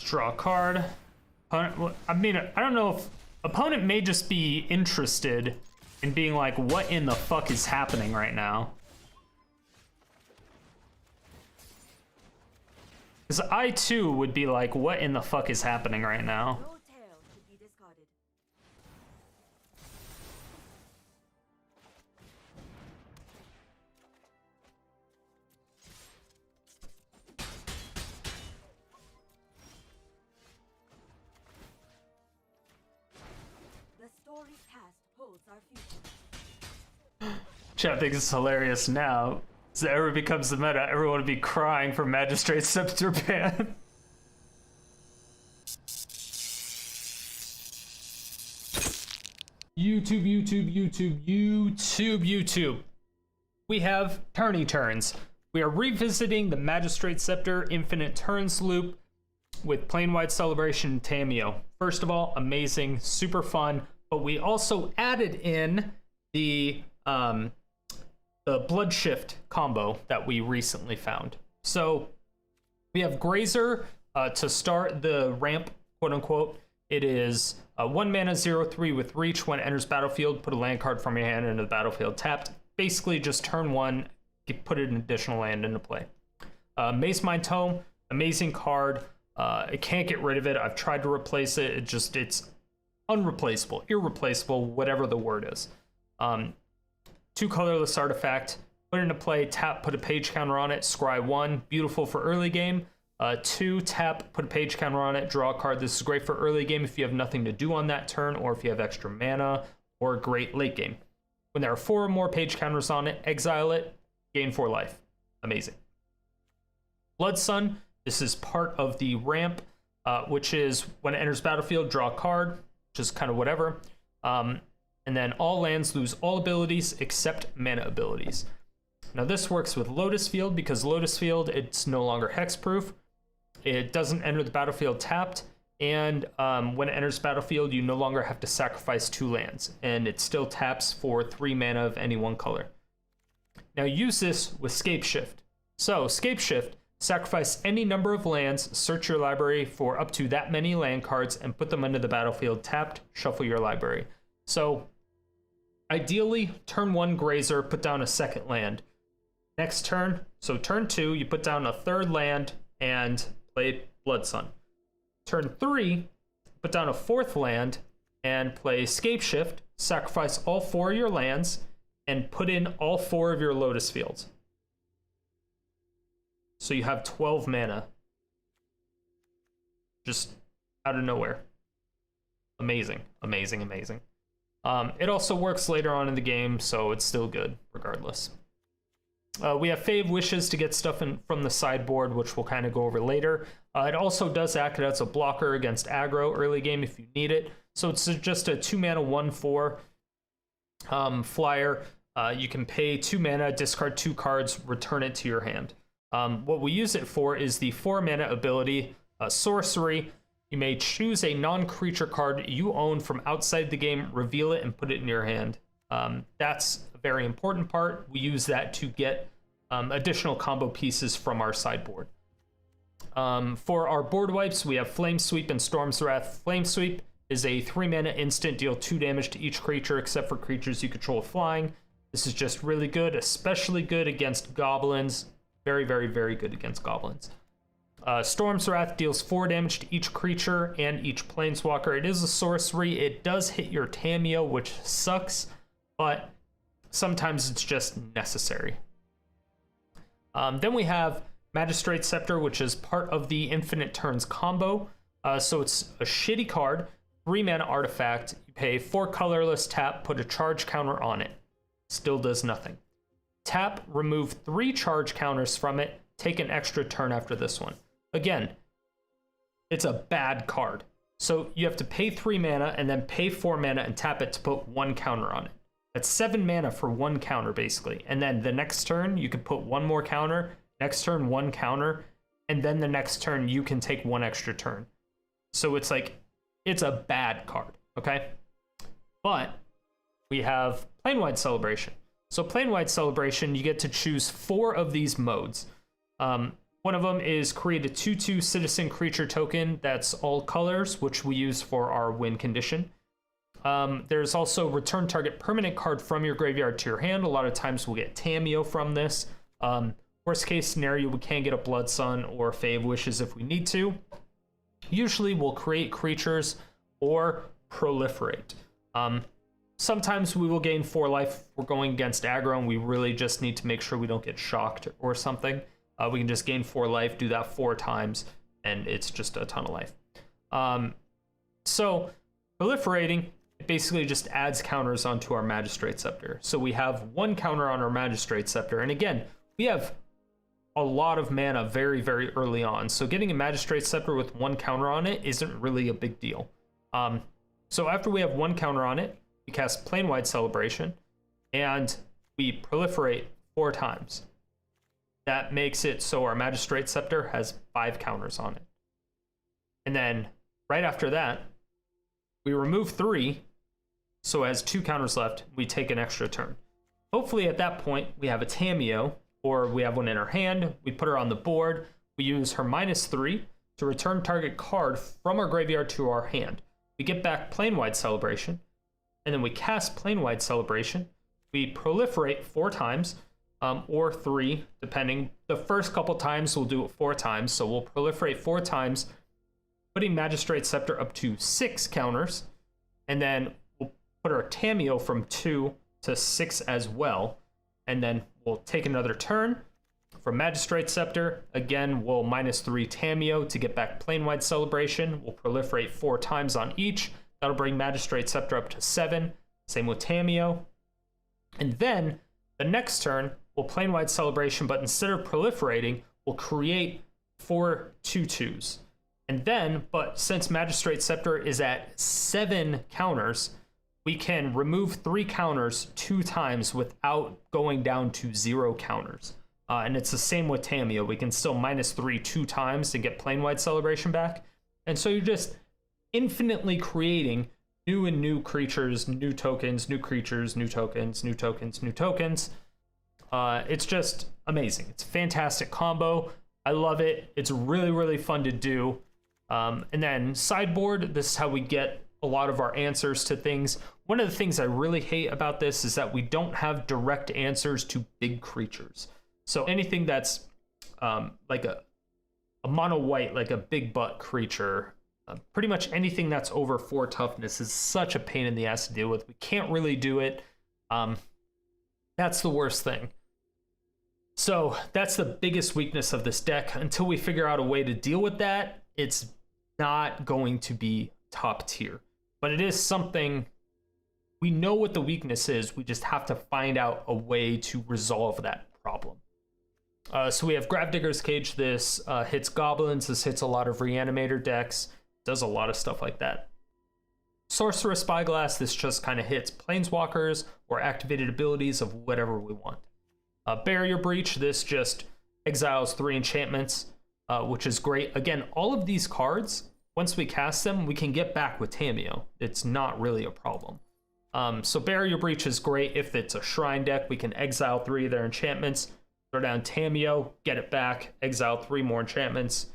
Draw a card. I mean, I don't know if opponent may just be interested in being like, what in the fuck is happening right now? Because I too would be like, what in the fuck is happening right now? No tail should be discarded. The story's past holds our future. Chat thinks it's hilarious now. So ever becomes the meta, everyone would be crying for Magistrate Scepter ban. YouTube. We have Turney turns. We are revisiting the Magistrate Scepter Infinite Turns loop with Planewide Celebration and Tamiyo. First of all, amazing, super fun, but we also added in the Bloodshift combo that we recently found. So we have Grazer to start the ramp, quote unquote. It is 1 mana 0/3 with reach. When it enters battlefield, put a land card from your hand into the battlefield tapped. Basically just turn one, put an additional land into play. Mazemind Tome, amazing card. I can't get rid of it. I've tried to replace it. It's unreplaceable, irreplaceable, whatever the word is. 2 colorless artifact, put it into play, tap, put a page counter on it, scry 1, beautiful for early game. 2, tap, put a page counter on it, draw a card. This is great for early game if you have nothing to do on that turn, or if you have extra mana, or great late game. When there are 4 or more page counters on it, exile it, gain 4 life. Amazing. Blood Sun, this is part of the ramp, which is when it enters battlefield, draw a card, which is kind of whatever. And then all lands lose all abilities except mana abilities. Now this works with Lotus Field because Lotus Field, it's no longer hexproof. It doesn't enter the battlefield tapped, and when it enters battlefield, you no longer have to sacrifice 2 lands, and it still taps for 3 mana of any one color. Now use this with Scapeshift. So Scapeshift, sacrifice any number of lands, search your library for up to that many land cards, and put them into the battlefield tapped, shuffle your library. So ideally, turn 1 Grazer, put down a 2nd land. Next turn, so turn 2, you put down a 3rd land and play Blood Sun. Turn 3, put down a 4th land and play Scapeshift, sacrifice all 4 of your lands, and put in all 4 of your Lotus Fields. So you have 12 mana. Just out of nowhere. Amazing, amazing, amazing. It also works later on in the game, so it's still good, regardless. We have Fae of Wishes to get stuff from the sideboard, which we'll kind of go over later. It also does act as a blocker against aggro early game if you need it. So it's just a 2 mana 1/4 flyer. You can pay 2 mana, discard 2 cards, return it to your hand. What we use it for is the 4 mana ability, Sorcery. You may choose a non-creature card you own from outside the game, reveal it, and put it in your hand. That's a very important part. We use that to get additional combo pieces from our sideboard. For our board wipes, we have Flame Sweep and Storm's Wrath. Flame Sweep is a 3 mana instant, deal 2 damage to each creature except for creatures you control flying. This is just really good, especially good against goblins. Very, very, very good against goblins. Storm's Wrath deals 4 damage to each creature and each planeswalker. It is a sorcery. It does hit your Tamiyo, which sucks, but sometimes it's just necessary. Then we have Magistrate Scepter, which is part of the Infinite Turns combo. So it's a shitty card, 3 mana artifact. You pay 4 colorless, tap, put a charge counter on it. Still does nothing. Tap, remove 3 charge counters from it, take an extra turn after this one. Again, it's a bad card. So you have to pay 3 mana and then pay 4 mana and tap it to put 1 counter on it. That's 7 mana for 1 counter, basically. And then the next turn, you can put 1 more counter, next turn 1 counter, and then the next turn you can take 1 extra turn. So it's like, it's a bad card, okay? But we have Planewide Celebration. So Planewide Celebration, you get to choose 4 of these modes. One of them is create a 2/2 citizen creature token that's all colors, which we use for our win condition. There's also return target permanent card from your graveyard to your hand. A lot of times we'll get Tamiyo from this. Worst case scenario, we can get a Blood Sun or Fae of Wishes if we need to. Usually we'll create creatures or proliferate. Sometimes we will gain 4 life if we're going against aggro and we really just need to make sure we don't get shocked or something. We can just gain 4 life, do that 4 times, and it's just a ton of life. So proliferating, it basically just adds counters onto our Magistrate Scepter. So we have 1 counter on our Magistrate Scepter, and again, we have a lot of mana very, very early on. So getting a Magistrate Scepter with 1 counter on it isn't really a big deal. So after we have 1 counter on it, we cast Planewide Celebration, and we proliferate 4 times. That makes it so our Magistrate Scepter has 5 counters on it. And then right after that, we remove 3, so it has 2 counters left. We take an extra turn. Hopefully at that point, we have a Tamiyo, or we have one in our hand. We put her on the board. We use her -3 to return target card from our graveyard to our hand. We get back Planewide Celebration, and then we cast Planewide Celebration. We proliferate 4 times, or 3, depending. The first couple times we'll do it 4 times, so we'll proliferate 4 times, putting Magistrate Scepter up to 6 counters, and then we'll put our Tamiyo from 2 to 6 as well, and then we'll take another turn. For Magistrate Scepter, again, we'll -3 Tamiyo to get back Planewide Celebration. We'll proliferate 4 times on each. That'll bring Magistrate Scepter up to 7. Same with Tamiyo. And then the next turn, we'll Planewide Celebration, but instead of proliferating, we'll create 4 2/2s. And then, but since Magistrate Scepter is at 7 counters, we can remove 3 counters 2 times without going down to 0 counters. And it's the same with Tamiyo. We can still -3 2 times to get Planewide Celebration back. And so you're just infinitely creating new and new creatures, new tokens, new creatures, new tokens, new tokens, new tokens. It's just amazing. It's a fantastic combo. I love it. It's really, really fun to do. And then Sideboard, this is how we get a lot of our answers to things. One of the things I really hate about this is that we don't have direct answers to big creatures. So anything that's like a mono white, like a big butt creature, pretty much anything that's over 4 toughness is such a pain in the ass to deal with. We can't really do it. That's the worst thing. So that's the biggest weakness of this deck. Until we figure out a way to deal with that, it's not going to be top tier. But it is something, we know what the weakness is. We just have to find out a way to resolve that problem. So we have Gravedigger's Cage. This hits goblins. This hits a lot of Reanimator decks. Does a lot of stuff like that. Sorcerous Spyglass. This just kind of hits Planeswalkers or activated abilities of whatever we want. Barrier Breach. This just exiles 3 enchantments, which is great. Again, all of these cards, once we cast them, we can get back with Tamiyo. It's not really a problem. So Barrier Breach is great. If it's a Shrine deck, we can exile 3 of their enchantments, throw down Tamiyo, get it back, exile 3 more enchantments,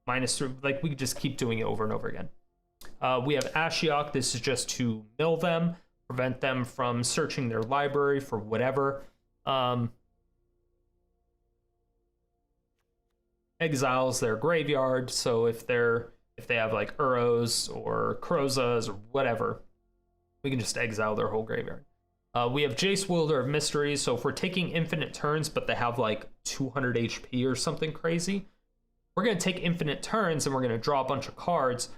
-3. Like, we could just keep doing it over and over again. We have Ashiok. This is just to mill them, prevent them from searching their library for whatever. Exiles their graveyard, so if they have like Uros or Krozas or whatever, we can just exile their whole graveyard. We have Jace, Wielder of Mysteries. So if we're taking infinite turns, but they have like 200 HP or something crazy, we're going to take infinite turns and we're going to draw a bunch of cards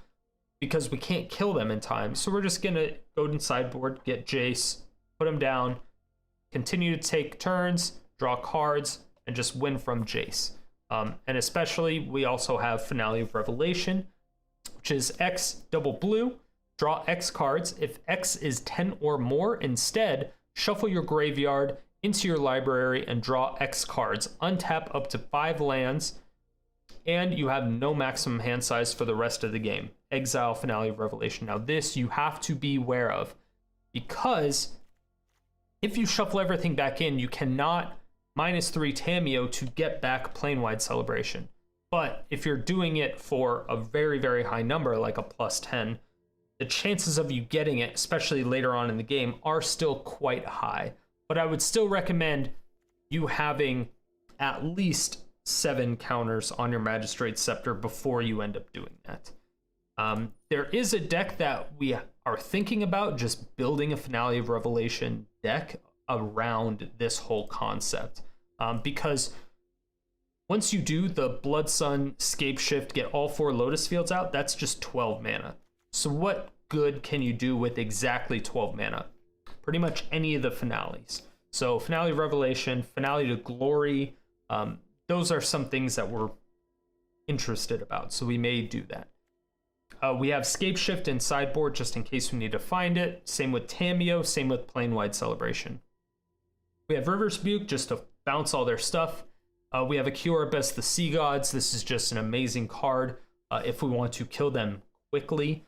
because we can't kill them in time. So we're just going to go to Sideboard, get Jace, put him down, continue to take turns, draw cards, and just win from Jace. And especially, we also have Finale of Revelation, which is X double blue. Draw X cards. If X is 10 or more, instead, shuffle your graveyard into your library and draw X cards. Untap up to 5 lands, and you have no maximum hand size for the rest of the game. Exile Finale of Revelation. Now this you have to be aware of, because if you shuffle everything back in, you cannot -3 Tamiyo to get back Planewide Celebration. But if you're doing it for a very, very high number, like a +10, the chances of you getting it, especially later on in the game, are still quite high. But I would still recommend you having at least 7 counters on your Magistrate Scepter before you end up doing that. There is a deck that we are thinking about, just building a Finale of Revelation deck around this whole concept. Because once you do the Blood Sun, Scapeshift, get all 4 Lotus Fields out, that's just 12 mana. So what good can you do with exactly 12 mana? Pretty much any of the finales. So Finale of Revelation, Finale to Glory, those are some things that we're interested about, so we may do that. We have Scapeshift and Sideboard just in case we need to find it. Same with Tamiyo, same with Planewide Celebration. We have River's Rebuke just to bounce all their stuff. We have a Kiora Best the Sea Gods. This is just an amazing card if we want to kill them quickly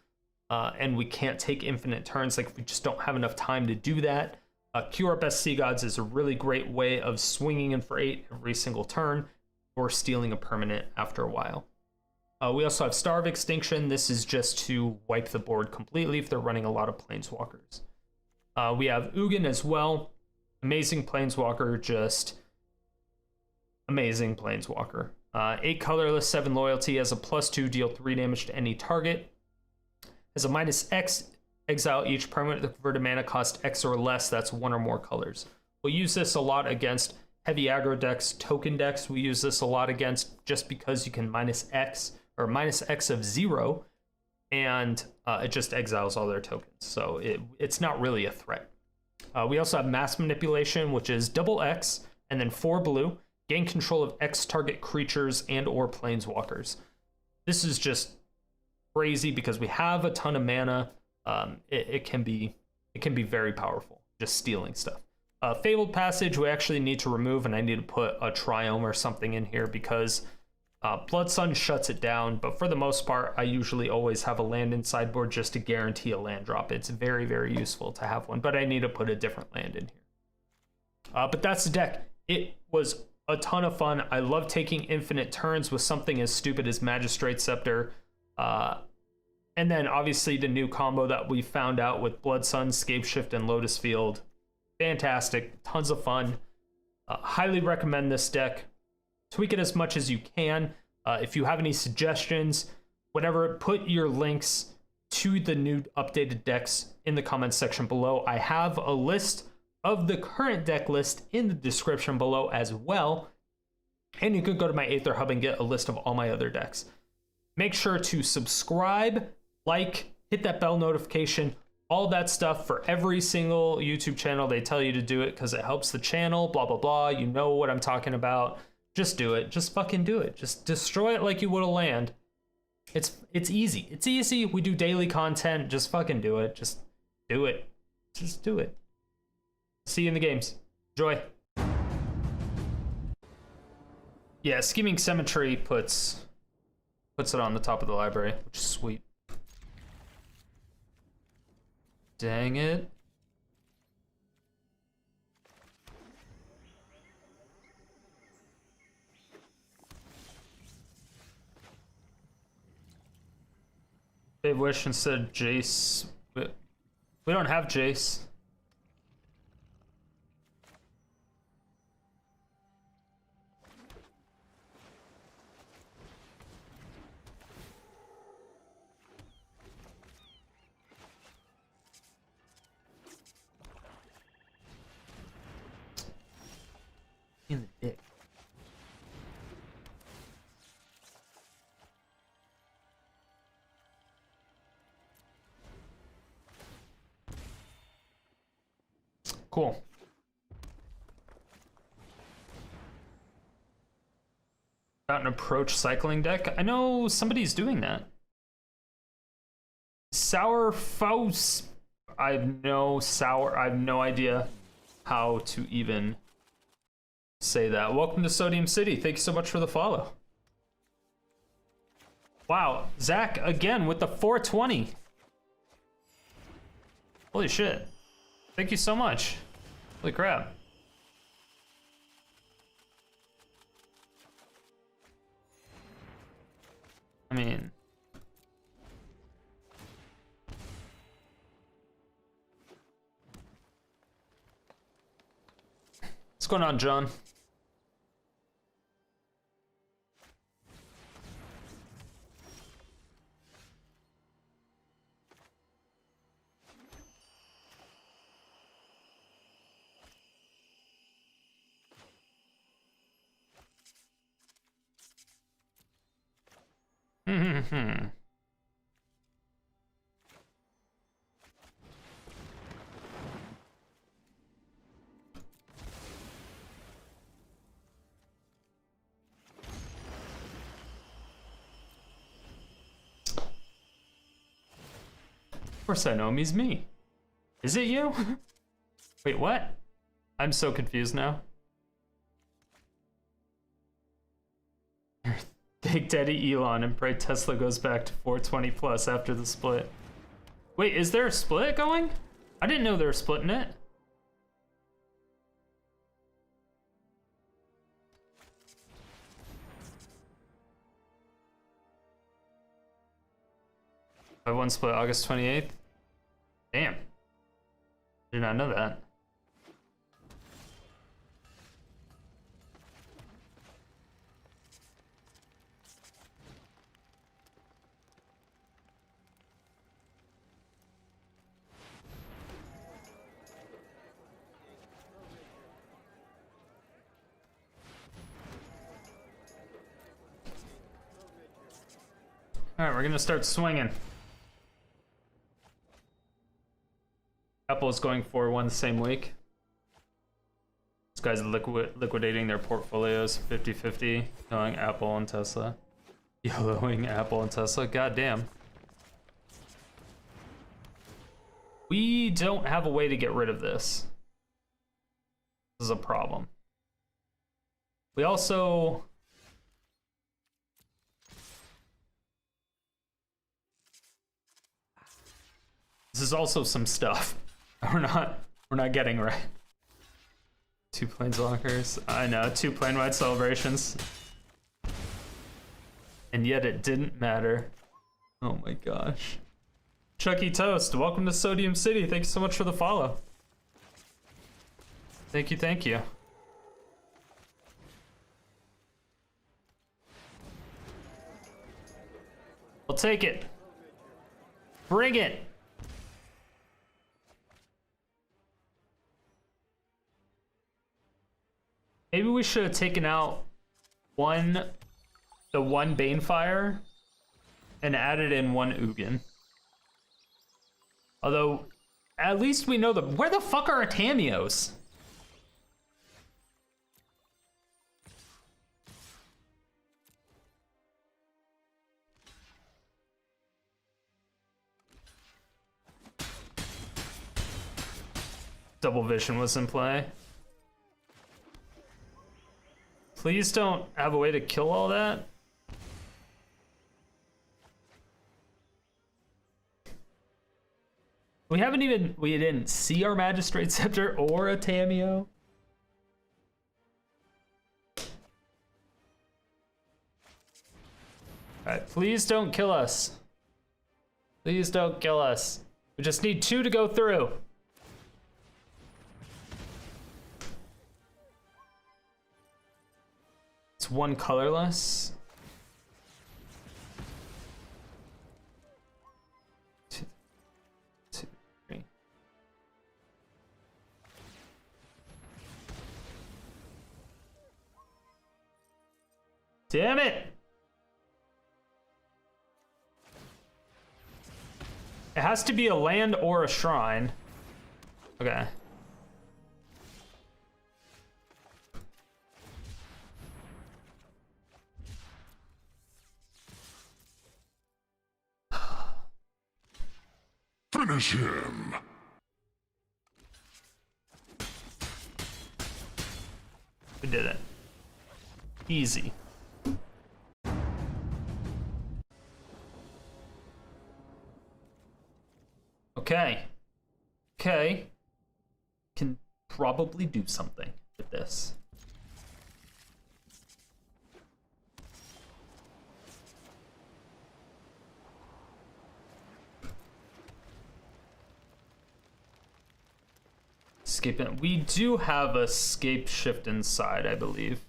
and we can't take infinite turns, like if we just don't have enough time to do that. Kiora Best Sea Gods is a really great way of swinging in for 8 every single turn or stealing a permanent after a while. We also have Star of Extinction. This is just to wipe the board completely if they're running a lot of Planeswalkers. We have Ugin as well. Amazing Planeswalker, just amazing Planeswalker. 8 colorless, 7 loyalty, has a +2, deal 3 damage to any target. Has a -X, exile each permanent with converted mana cost X or less, that's 1 or more colors. We'll use this a lot against heavy aggro decks, token decks. We use this a lot against just because you can -X or -X of 0, and it just exiles all their tokens. So it's not really a threat. We also have Mass Manipulation, which is X and then 4 blue. Gain control of X target creatures and or planeswalkers. This is just crazy because we have a ton of mana. It can be very powerful, just stealing stuff. Fabled Passage we actually need to remove, and I need to put a Triome or something in here because Blood Sun shuts it down, but for the most part, I usually always have a land in sideboard just to guarantee a land drop. It's very, very useful to have one, but I need to put a different land in here. But that's the deck. It was a ton of fun. I love taking infinite turns with something as stupid as Magistrate Scepter. And then obviously the new combo that we found out with Blood Sun, Scapeshift, and Lotus Field. Fantastic, tons of fun. Highly recommend this deck. Tweak it as much as you can. If you have any suggestions, whatever, put your links to the new updated decks in the comments section below. I have a list of the current deck list in the description below as well. And you can go to my Aether Hub and get a list of all my other decks. Make sure to subscribe, like, hit that bell notification, all that stuff for every single YouTube channel. They tell you to do it because it helps the channel, blah, blah, blah. You know what I'm talking about. Just do it. Just fucking do it. Just destroy it like you would a land. It's easy. It's easy. We do daily content. Just fucking do it. Just do it. Just do it. See you in the games. Enjoy. Yeah, Scheming Cemetery puts it on the top of the library, which is sweet. Dang it. Fae of Wish instead of Jace. We don't have Jace. In the dick. Cool. Got an approach cycling deck. I know somebody's doing that. Sour Faust. I have no idea how to even say that. Welcome to Sodium City. Thank you so much for the follow. Wow, Zach again with the 420. Holy shit. Thank you so much. Holy crap. I mean... What's going on, John? Of course I know him, he's me. Is it you? Wait, what? I'm so confused now. Big Daddy Elon, and pray Tesla goes back to 420 plus after the split. Wait, is there a split going? I didn't know they were splitting it. I won split August 28th. Damn. Did not know that. Alright, we're gonna start swinging. Apple is going 4-1 the same week. These guys are liquidating their portfolios 50-50, killing Apple and Tesla. YOLOing Apple and Tesla, goddamn. We don't have a way to get rid of this. This is a problem. We also... This is also some stuff we're not getting right. 2 planeswalkers. I know, 2 Planewide Celebrations. And yet it didn't matter. Oh my gosh. Chucky Toast, welcome to Sodium City. Thank you so much for the follow. Thank you, thank you. I'll take it. Bring it. Maybe we should have taken out the one Banefire and added in 1 Ugin. Although, at least we know where the fuck are our Tamiyos? Double Vision was in play. Please don't have a way to kill all that. We didn't see our Magistrate Scepter or a Tamiyo. Alright, please don't kill us. Please don't kill us. We just need 2 to go through. It's 1 colorless. 2, 3. Damn it! It has to be a land or a shrine. Okay. Finish him! We did it. Easy. Okay. Okay. Can probably do something with this. escape in. We do have a Scapeshift inside, I believe.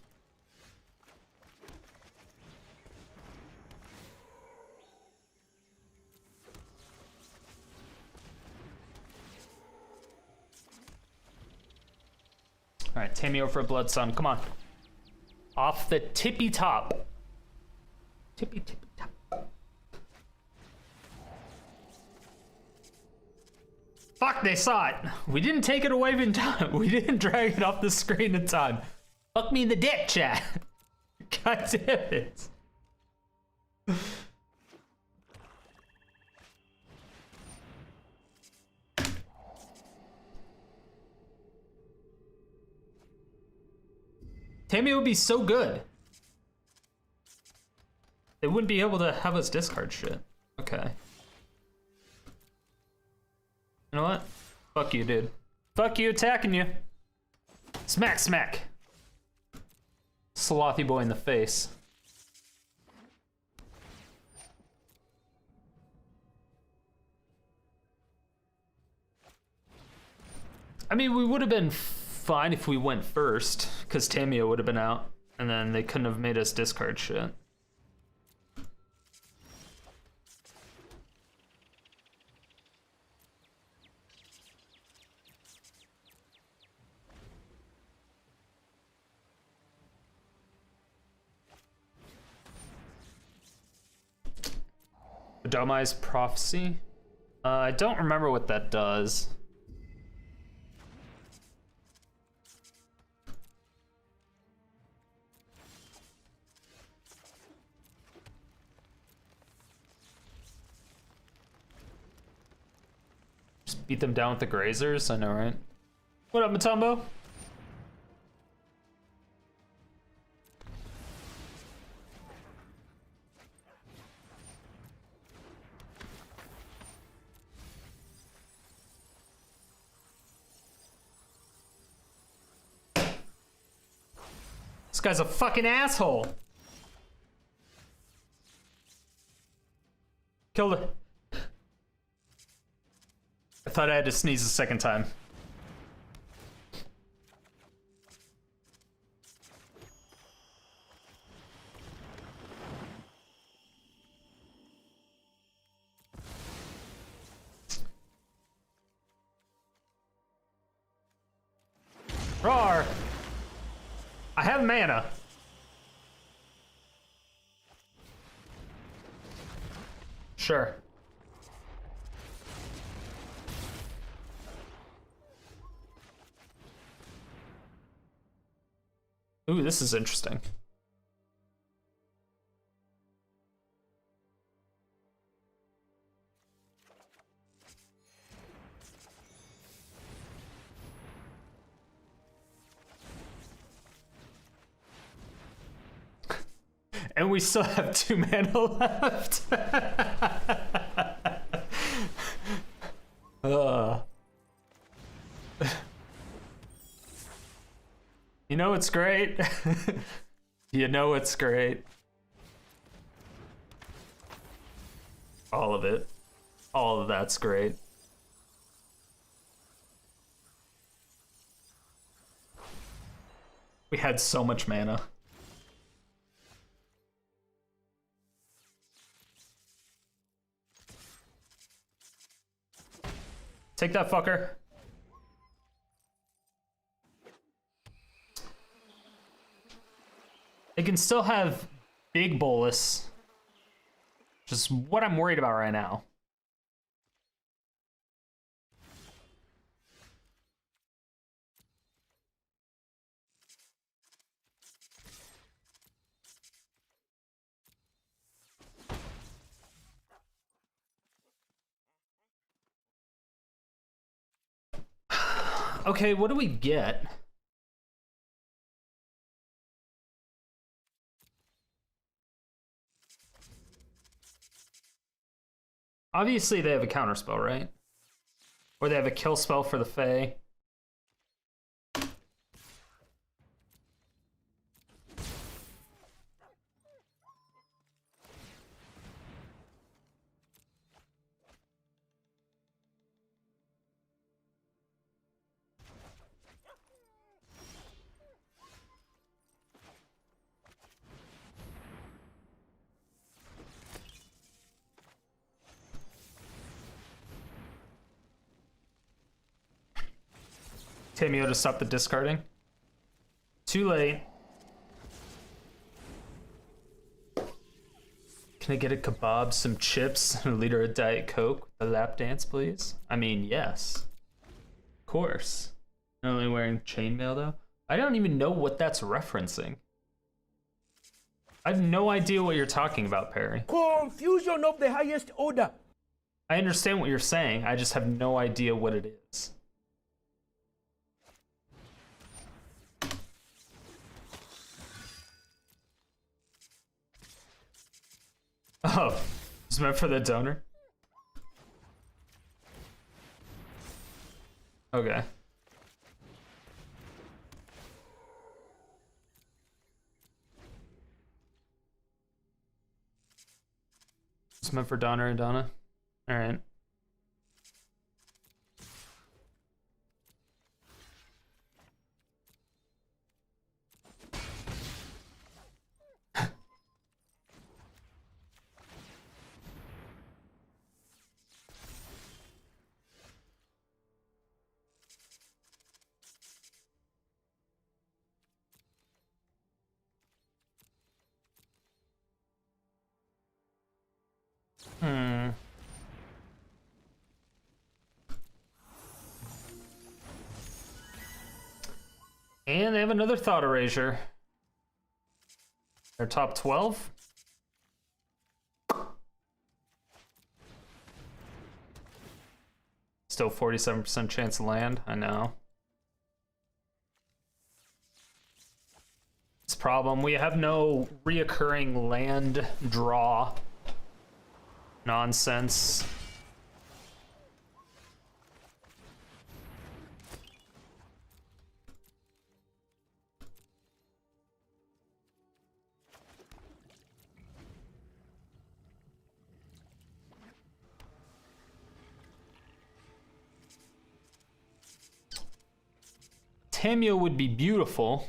All right, Tamiyo for Blood Sun. Come on. Off the tippy top. Tippy top. Fuck, they saw it. We didn't take it away in time. We didn't drag it off the screen in time. Fuck me in the dick, chat. God damn it. Tammy would be so good. They wouldn't be able to have us discard shit. Okay. You know what? Fuck you, dude. Fuck you, attacking you. Smack, smack. Slothy boy in the face. I mean, we would have been fine if we went first, because Tamiyo would have been out, and then they couldn't have made us discard shit. Domai's Prophecy? I don't remember what that does. Just beat them down with the Grazers? I know, right? What up, Matumbo? This guy's a fucking asshole. Killed it. I thought I had to sneeze a second time. Roar! I have mana. Sure. Ooh, this is interesting. And we still have 2 mana left. You know it's great. You know it's great. All of it. All of that's great. We had so much mana. Take that fucker. They can still have big bolus. Just what I'm worried about right now. Okay, what do we get? Obviously they have a counterspell, right? Or they have a kill spell for the Fae. Tamiyo to stop the discarding. Too late. Can I get a kebab, some chips, and a liter of Diet Coke with a lap dance, please? I mean, yes. Of course. I'm only wearing chainmail, though. I don't even know what that's referencing. I have no idea what you're talking about, Perry. Confusion of the highest order. I understand what you're saying. I just have no idea what it is. Oh, it's meant for the donor? Okay. It's meant for Donner and Donna. Alright. And they have another Thought Erasure. They're top 12. Still 47% chance to land, I know. It's a problem. We have no reoccurring land draw nonsense. Tamiyo would be beautiful.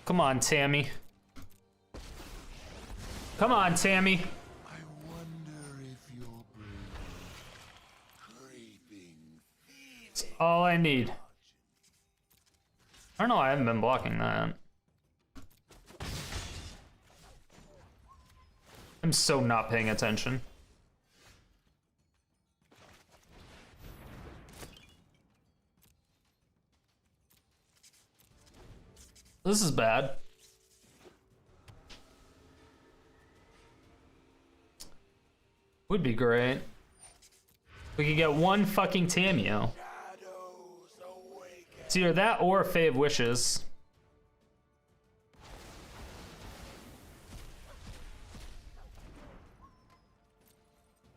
Come on, Tammy. Come on, Tammy. I wonder if your creeping. That's all I need. I don't know, I haven't been blocking that. I'm so not paying attention. This is bad. Would be great. We could get one fucking Tamiyo. It's either that or a Fae of Wishes.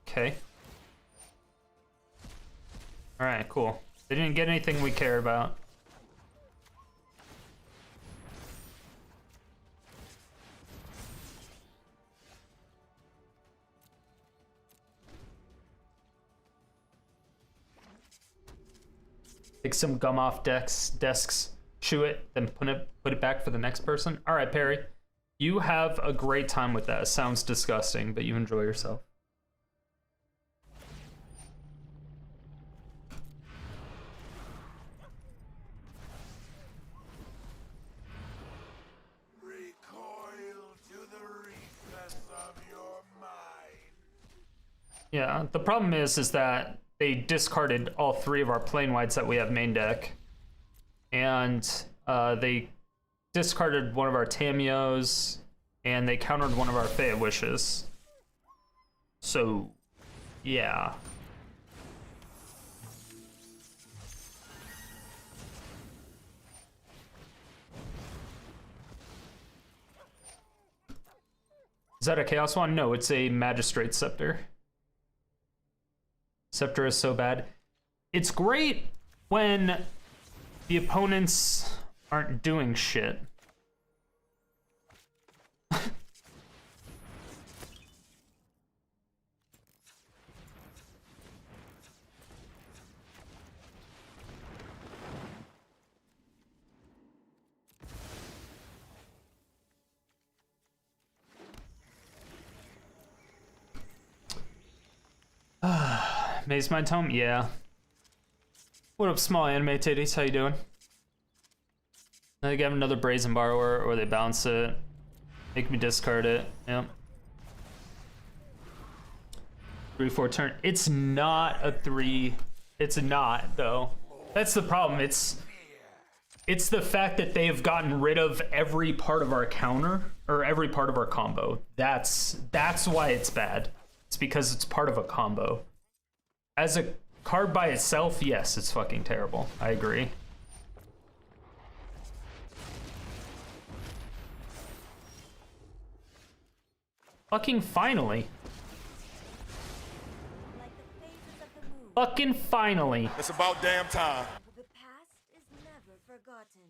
Okay. Alright, cool. They didn't get anything we care about. Take some gum off desks, chew it, then put it back for the next person. All right, Perry, you have a great time with that. It sounds disgusting, but you enjoy yourself. Recoil to the recess of your mind. Yeah, the problem is that they discarded all three of our Planewides that we have main deck. And they discarded one of our Tamiyos, and they countered one of our Fae of Wishes. So, yeah. Is that a Chaos one? No, it's a Magistrate Scepter. Scepter is so bad. It's great when the opponents aren't doing shit. Mazemind Tome? Yeah. What up, small anime titties? How you doing? They have another Brazen Borrower, or they bounce it. Make me discard it. Yep. 3/4 turn. It's not a 3. It's not, though. That's the problem. It's the fact that they have gotten rid of every part of our counter, or every part of our combo. That's why it's bad. It's because it's part of a combo. As a card by itself, yes, it's fucking terrible. I agree. Fucking finally. Like the phases of the moon, Fucking finally. It's about damn time. the past is never forgotten.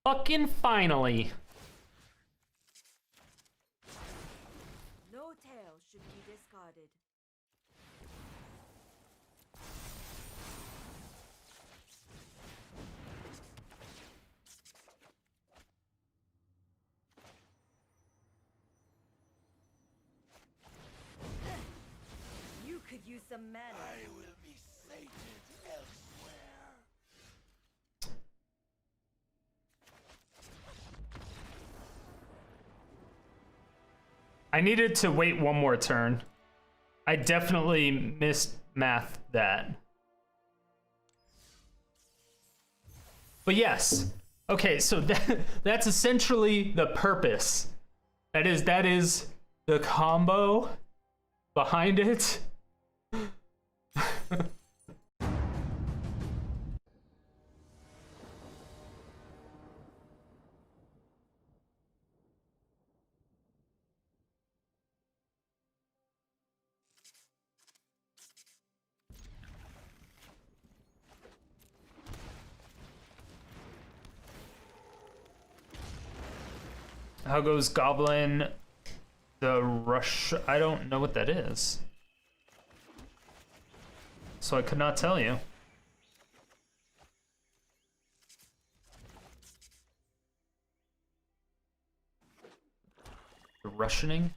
Fucking finally. No tail should be discarded. You could use some mana. I will be sated elsewhere. I needed to wait one more turn. I definitely missed math that. But yes. Okay, so that's essentially the purpose. That is the combo behind it. How goes Goblin? The rush? I don't know what that is. So I could not tell you. The Russianing?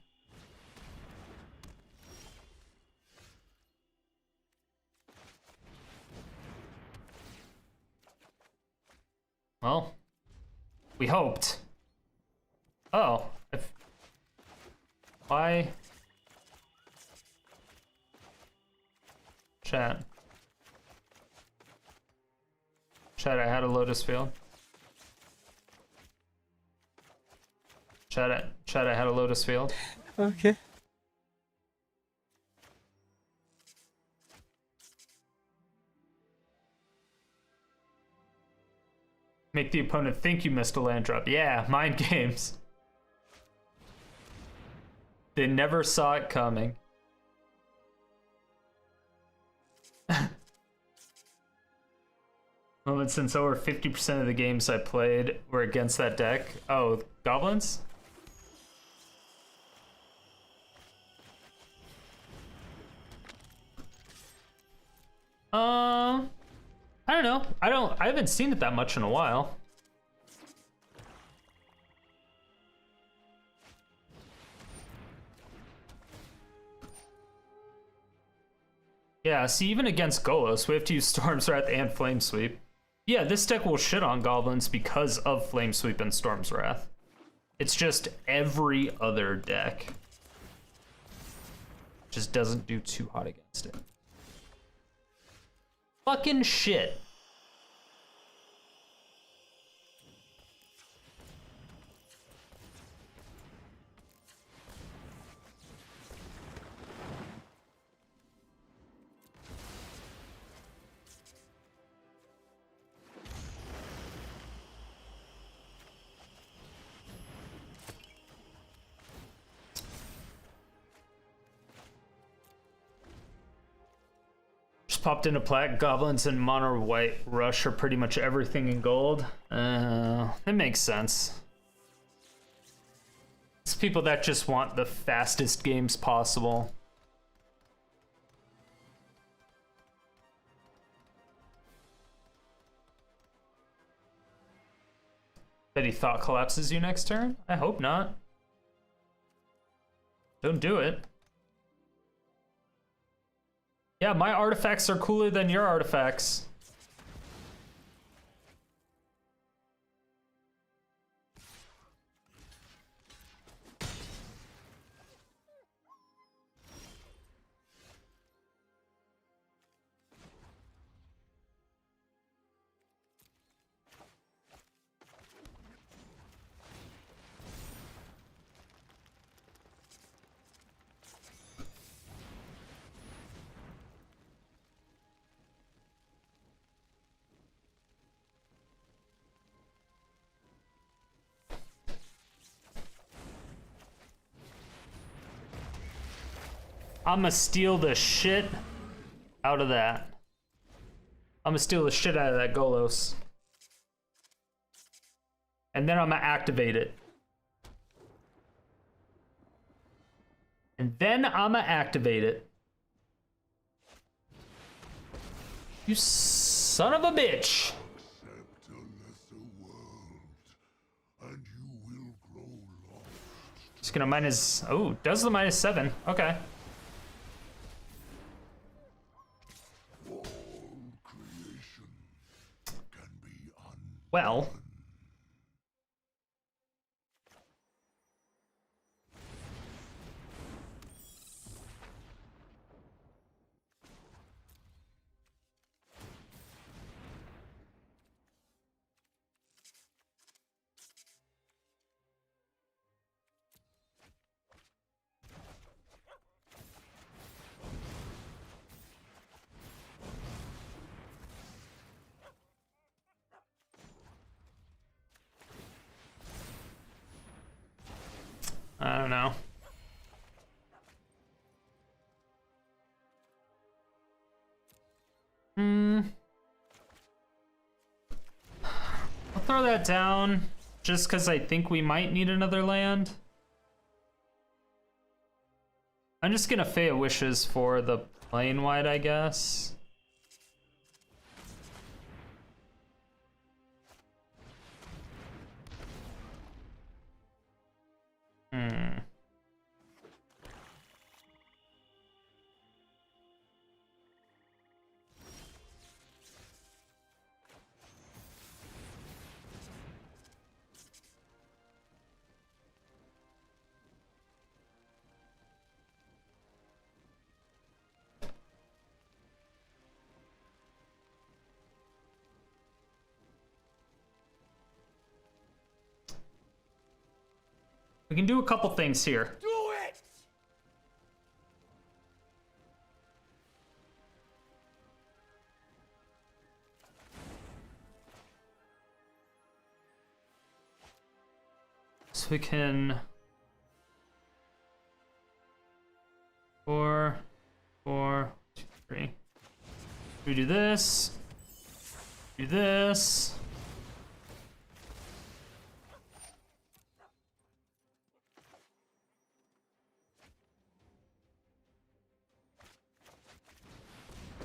Well, we hoped. Oh, why? Chat. Chat, I had a Lotus Field. Chat, I had a Lotus Field. Okay. Make the opponent think you missed a land drop. Yeah, mind games. They never saw it coming. Well, since over 50% of the games I played were against that deck. Oh, goblins? I don't know. I haven't seen it that much in a while. Yeah, see, even against Golos, we have to use Storm's Wrath and Flame Sweep. Yeah, this deck will shit on goblins because of Flame Sweep and Storm's Wrath. It's just every other deck just doesn't do too hot against it. Fucking shit. Popped into Plat. Goblins and mono white rush are pretty much everything in gold. It makes sense. It's people that just want the fastest games possible. That he thought collapses you next turn? I hope not. Don't do it. Yeah, my artifacts are cooler than your artifacts. I'ma steal the shit out of that. I'ma steal the shit out of that Golos. And then I'ma activate it. And then I'ma activate it. You son of a bitch! Accept a lesser world, and you will grow lost. Just gonna minus. Oh, does the -7. Okay. All creation can be undone. Well. I don't know. I'll throw that down just because I think we might need another land. I'm just gonna Fae of Wishes for the Planewide, I guess. We can do a couple things here. Do it! So we can 4, 4, 2, 3. We do this. Do this.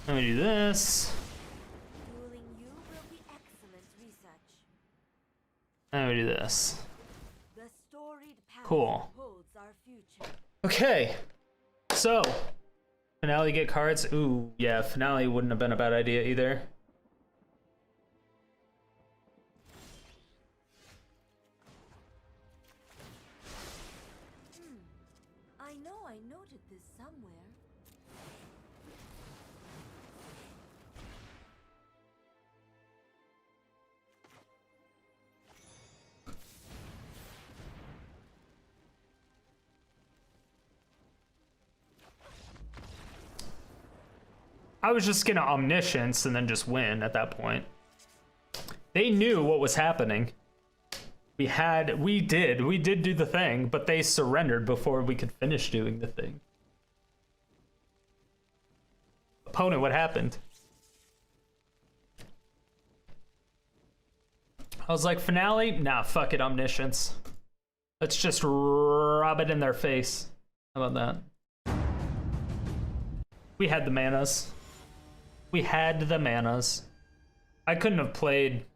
Let me do this. Dueling you will be excellent research. Let me do this. The storied past Cool. holds our future. Okay. So, finale get cards. Ooh, yeah, finale wouldn't have been a bad idea either. I know I noted this somewhere. I was just gonna Omniscience and then just win at that point. They knew what was happening. We did do the thing, but they surrendered before we could finish doing the thing. Opponent, what happened? I was like, finale? Nah, fuck it, Omniscience. Let's just rub it in their face. How about that? We had the manas. We had the manas. I couldn't have played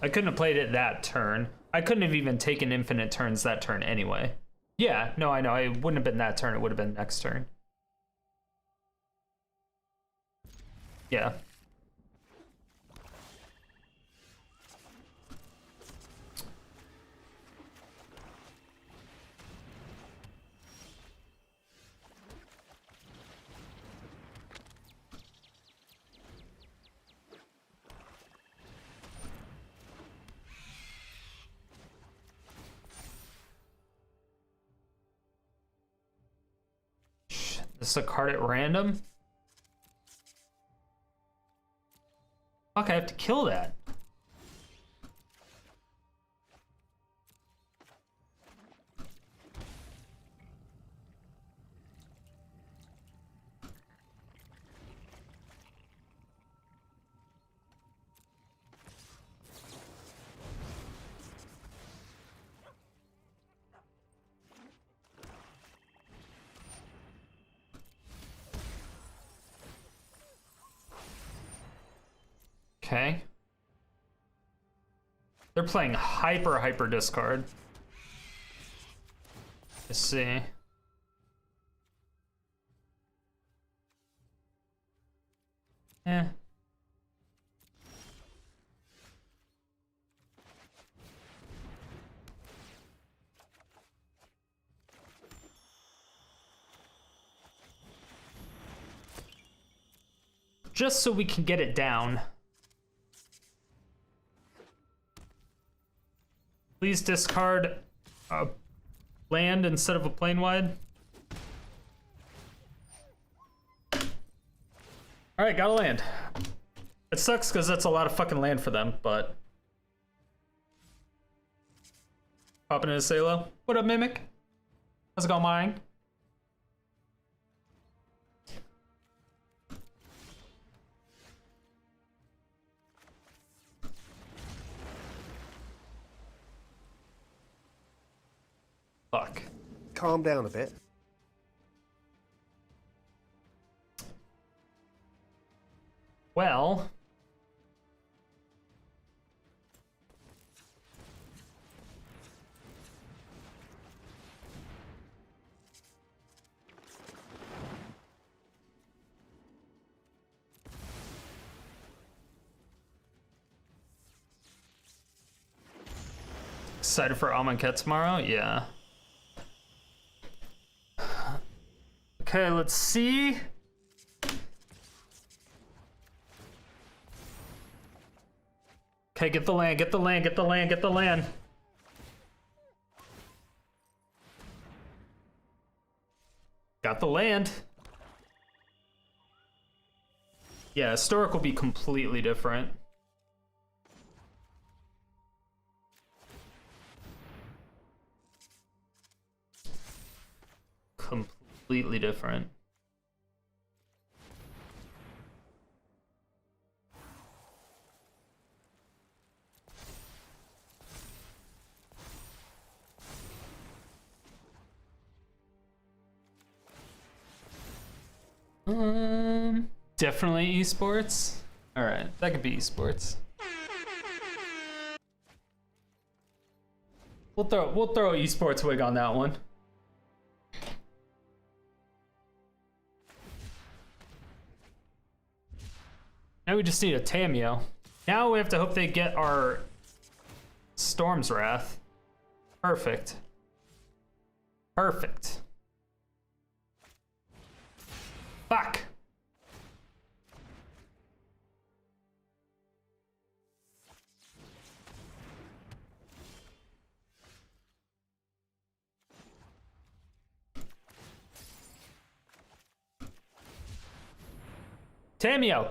I couldn't have played it that turn. I couldn't have even taken infinite turns that turn anyway. Yeah, no, I know. It wouldn't have been that turn. It would have been next turn. Yeah. This is a card at random? Fuck, I have to kill that. Okay. They're playing hyper discard. Let's see. Eh. Just so we can get it down. Please discard a land instead of a Planewide. Alright, got a land. It sucks because that's a lot of fucking land for them, but... Popping in a Salo. What up, Mimic? How's it going, mine? Fuck. Calm down a bit. Well... Excited for Amonkhet tomorrow? Yeah. Okay, let's see. Okay, get the land, get the land, get the land, get the land. Got the land. Yeah, Historic will be completely different. Completely different. Definitely esports. All right, that could be esports. We'll throw a esports wig on that one. Now we just need a Tamiyo. Now we have to hope they get our Storm's Wrath. Perfect. Perfect. Fuck. Tamiyo.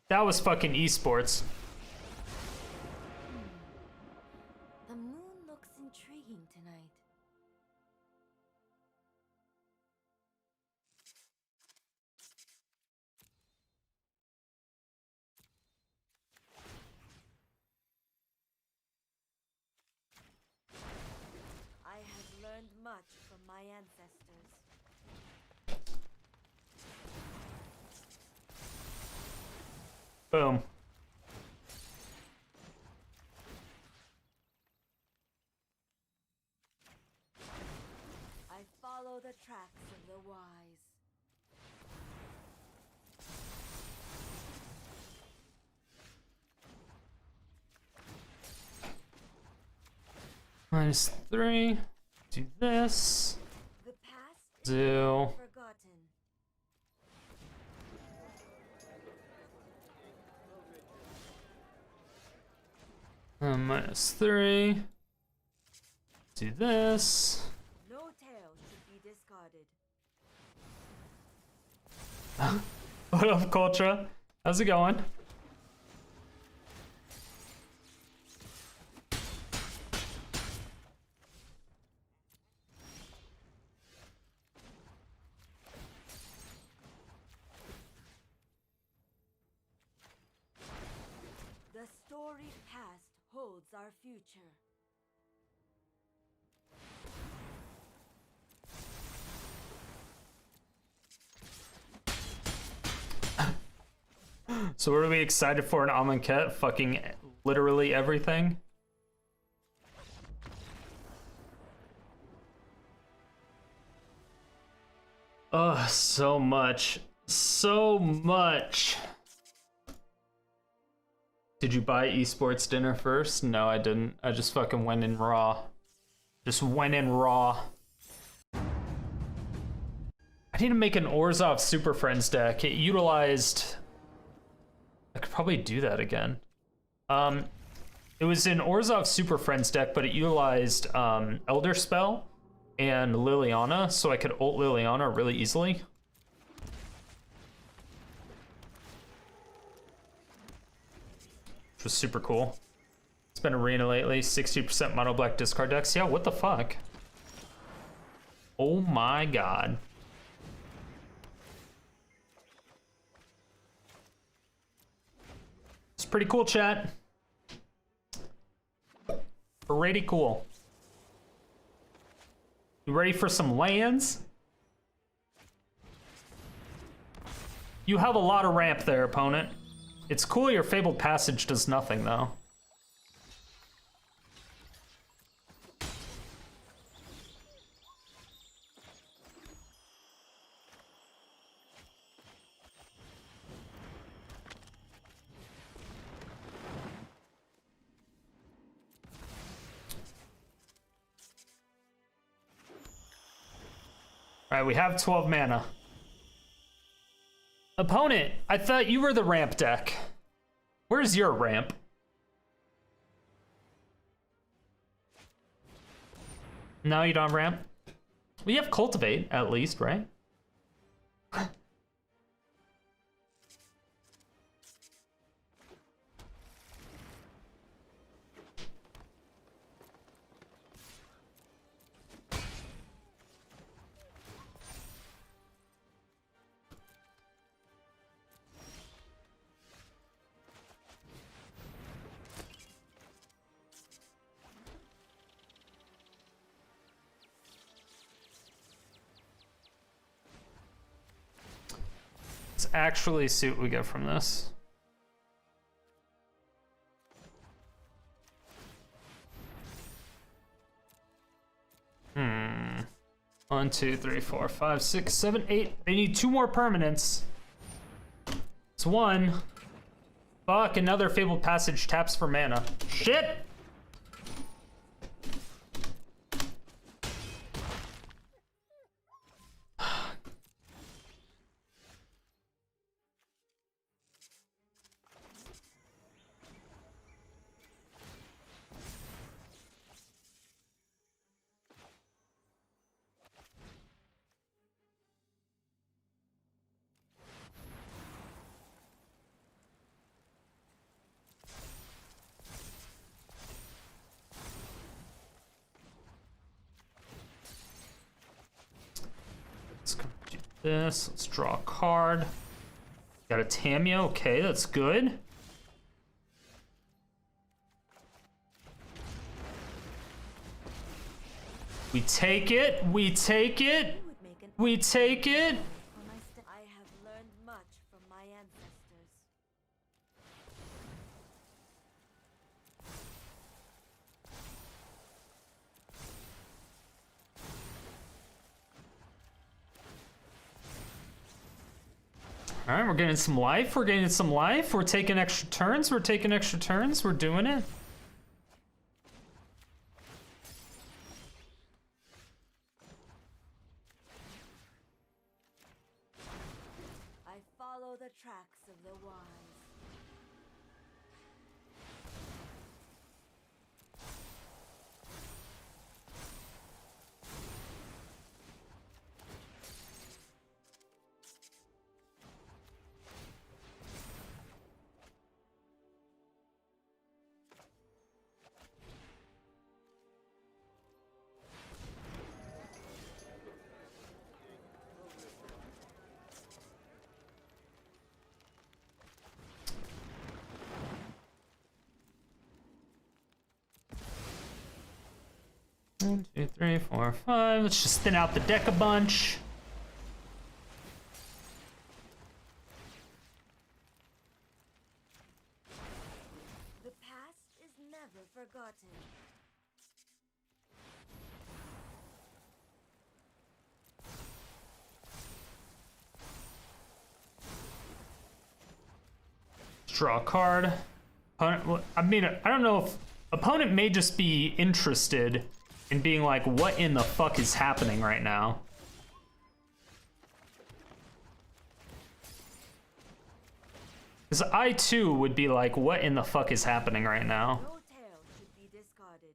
That was fucking esports. The moon looks intriguing tonight. I have learned much from my ancestors. Boom. I follow the tracks of the wise. -3. Do this. The past is Do. forgotten. -3. Do this. No tail should be discarded. What up, Cultra? How's it going? The storied past holds our future. So what are we excited for in Amonkhet? Fucking literally everything. Ugh, so much. So much. Did you buy esports dinner first? No, I didn't. I just fucking went in raw. Just went in raw. I need to make an Orzhov Super Friends deck. It utilized... I could probably do that again. It was an Orzhov Super Friends deck, but it utilized Elder Spell and Liliana, so I could ult Liliana really easily. Which was super cool. It's been Arena lately, 60% mono black discard decks. Yeah, what the fuck? Oh my god. It's pretty cool, chat. Pretty cool. You ready for some lands? You have a lot of ramp there, opponent. It's cool your Fabled Passage does nothing, though. All right, we have 12 mana. Opponent, I thought you were the ramp deck. Where's your ramp? No, you don't have ramp? We have Cultivate, at least, right? Let's actually see what we get from this. One, two, three, four, five, six, seven, eight. They need 2 more permanents. It's 1. Fuck, another Fabled Passage taps for mana. Shit! Let's come do this. Let's draw a card. Got a Tamiyo. Okay, that's good. We take it. We take it. You would make an We take it. for my I have learned much from my ancestors. All right, we're getting some life. We're getting some life. We're taking extra turns. We're taking extra turns. We're doing it. I follow the tracks of the wise. One, two, three, four, five. Let's just thin out the deck a bunch. The past is never forgotten. Let's draw a card. I mean, I don't know if opponent may just be interested in being like, what in the fuck is happening right now? Because I too would be like, what in the fuck is happening right now? No tail should be discarded.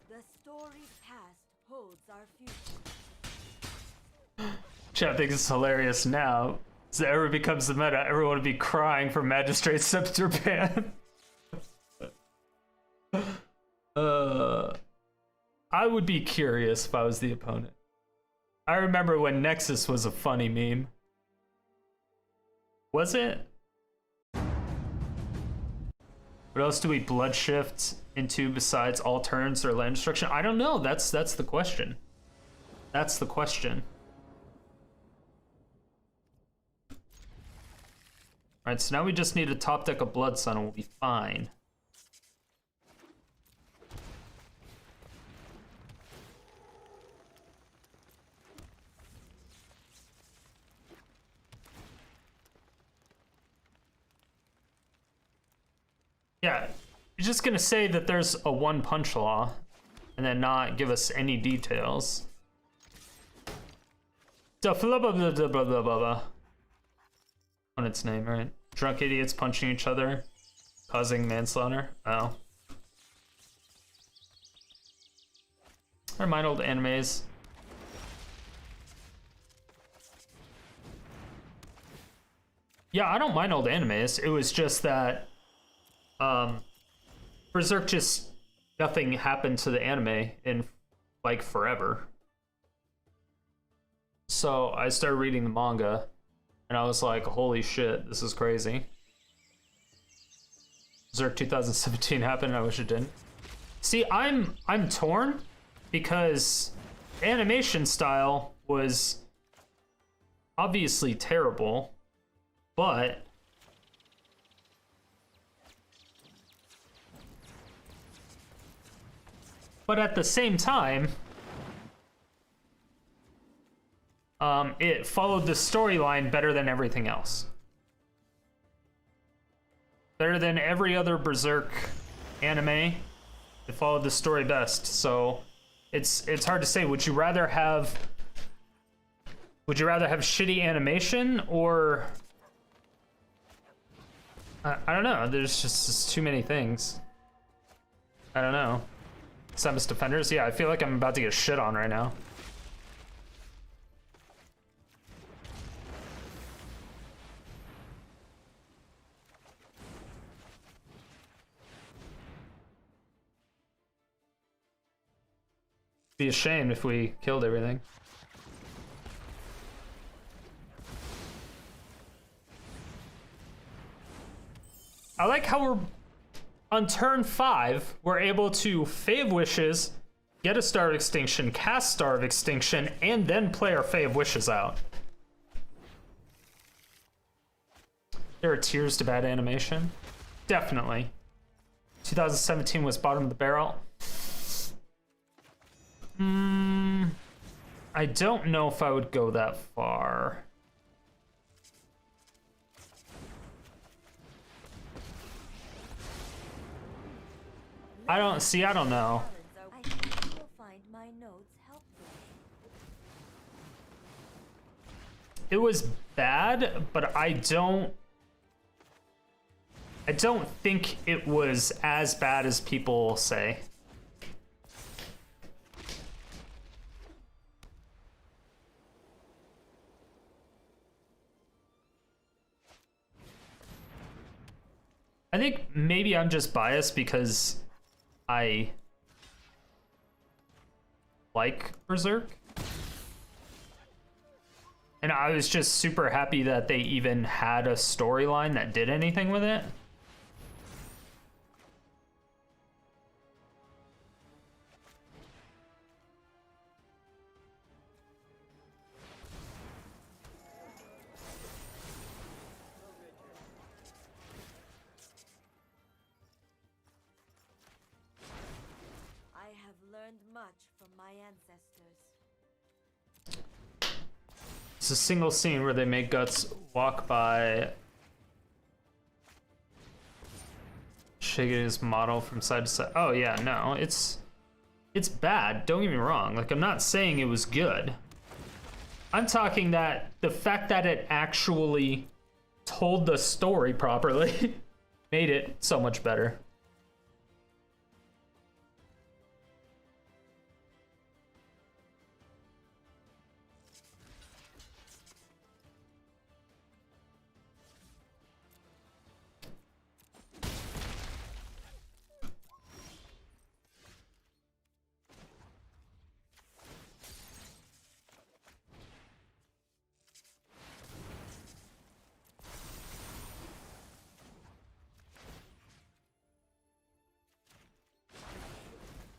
The storied past holds our future. Chat thinks it's hilarious now. If it ever becomes the meta, everyone would be crying for Magistrate Scepter ban. I would be curious if I was the opponent. I remember when Nexus was a funny meme. Was it? What else do we blood shift into besides all turns or land destruction? I don't know. That's the question. That's the question. Alright, so now we just need a top deck of Blood Sun and we'll be fine. Yeah, you're just gonna say that there's a one punch law and then not give us any details. Blah blah blah blah blah blah blah. On its name, right? Drunk idiots punching each other, causing manslaughter. Oh. I mind old animes. Yeah, I don't mind old animes. It was just that Berserk just nothing happened to the anime in like forever. So I started reading the manga and I was like, holy shit, this is crazy. Berserk 2017 happened, I wish it didn't. See, I'm torn because animation style was obviously terrible, but at the same time, it followed the storyline better than everything else. Better than every other Berserk anime. It followed the story best. So it's hard to say. Would you rather have shitty animation or I don't know. There's just too many things. I don't know. Samus Defenders? Yeah, I feel like I'm about to get shit on right now. Be ashamed if we killed everything. I like how we're on turn 5, we're able to Fae of Wishes, get a Star of Extinction, cast Star of Extinction, and then play our Fae of Wishes out. There are tears to bad animation. Definitely. 2017 was bottom of the barrel. I don't know if I would go that far. I don't know. I think you'll find my notes helpful. It was bad, but I don't think it was as bad as people say. I think maybe I'm just biased because I like Berserk. And I was just super happy that they even had a storyline that did anything with it. I have learned much from my ancestors. It's a single scene where they make Guts walk by, shaking his model from side to side. Oh yeah, no, it's bad. Don't get me wrong. Like, I'm not saying it was good. I'm talking that the fact that it actually told the story properly made it so much better.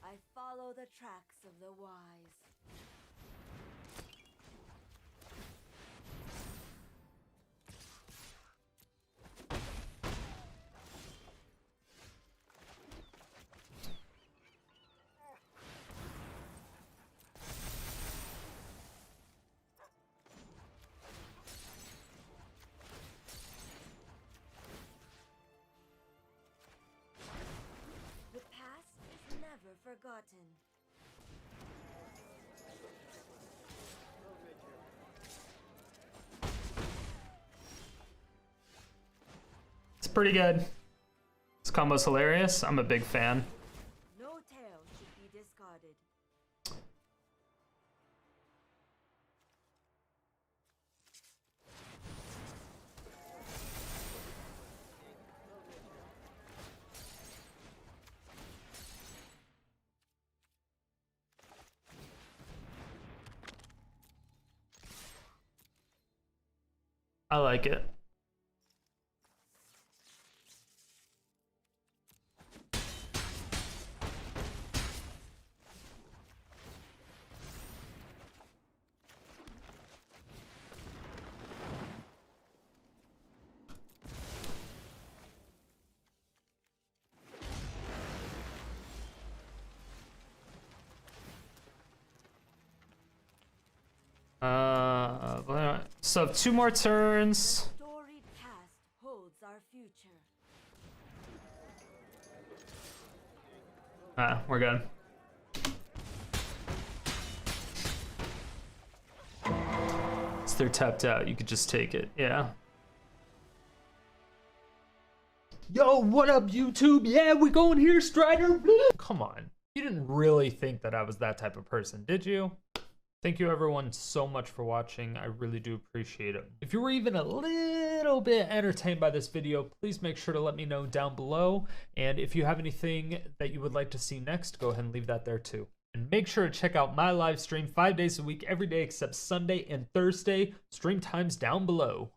I follow the tracks of the wise. The past is never forgotten. It's pretty good. This combo's hilarious. I'm a big fan. No tail should be discarded. I like it. So 2 more turns. Storied past holds our future. We're good. So they're tapped out. You could just take it. Yeah. Yo, what up, YouTube? Yeah, we going here, Strider. Come on. You didn't really think that I was that type of person, did you? Thank you everyone so much for watching. I really do appreciate it. If you were even a little bit entertained by this video, please make sure to let me know down below. And if you have anything that you would like to see next, go ahead and leave that there too. And make sure to check out my live stream 5 days a week, every day except Sunday and Thursday. Stream times down below.